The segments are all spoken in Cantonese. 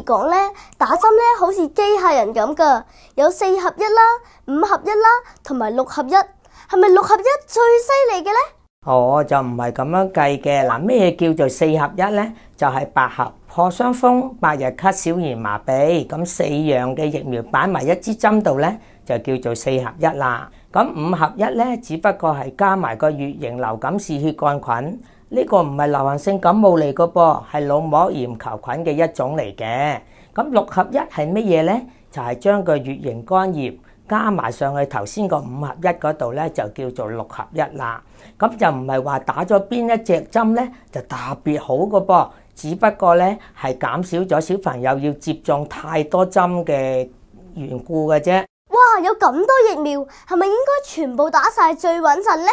講呢，打針呢好似機械人咁噶，有4合1啦、5合1啦，同埋6合1。係咪6合1最犀利嘅呢？就唔係咁樣計嘅。嗱，咩叫做4合1呢？就係8盒破傷風、8日咳、小兒麻痹，咁4樣嘅疫苗擺埋一支針度呢，就叫做4合1啦。咁5合1呢，只不過係加埋個乙型流感嗜血桿菌，呢個唔係流行性感冒嚟㗎噃，係腦膜炎球菌嘅一種嚟嘅。咁6合1係乜嘢呢？就係將個乙型肝炎加埋上去頭先個5合1嗰度呢，就叫做6合1啦。咁就唔係話打咗邊一隻針呢就特別好㗎噃，只不過呢係減少咗小朋友要接種太多針嘅緣故嘅啫。哇，有咁多疫苗，係咪應該全部打晒最穩陣呢？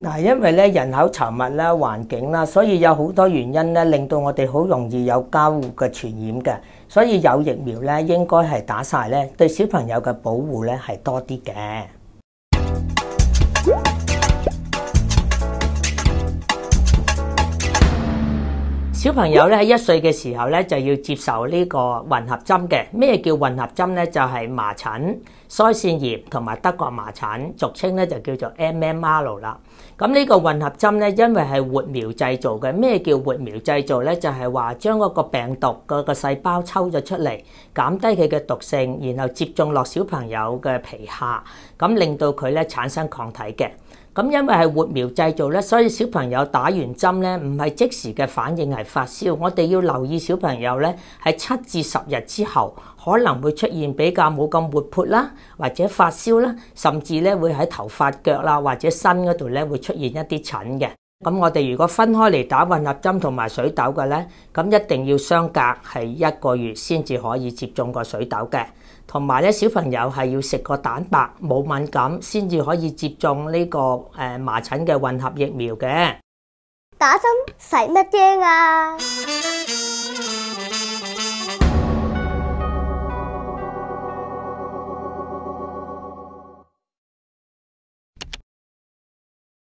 嗱，因為咧人口稠密啦、環境啦，所以有好多原因咧，令到我哋好容易有交互嘅傳染嘅，所以有疫苗咧應該係打晒咧，對小朋友嘅保護咧係多啲嘅。小朋友咧喺1歲嘅時候咧就要接受呢個混合針嘅。咩叫混合針咧？就係麻疹、腮腺炎同埋德國麻疹，俗稱咧就叫做 MMR 啦。咁呢個混合針咧，因為係活苗製造嘅。咩叫活苗製造咧？就係話將嗰個病毒嗰個細胞抽咗出嚟，減低佢嘅毒性，然後接種落小朋友嘅皮下，咁令到佢咧產生抗體嘅。咁因為係活苗製造咧，所以小朋友打完針咧，唔係即時嘅反應係發燒。我哋要留意小朋友咧，喺7至10日之後，可能會出現比較冇咁活潑啦，或者發燒啦，甚至咧會喺頭髮、腳啦或者身嗰度咧會出現一啲疹嘅。咁我哋如果分開嚟打混合針同埋水痘嘅咧，咁一定要相隔係1個月先至可以接種個水痘嘅。同埋咧，小朋友係要食個蛋白冇敏感先至可以接種呢個麻疹嘅混合疫苗嘅。打針使乜驚啊？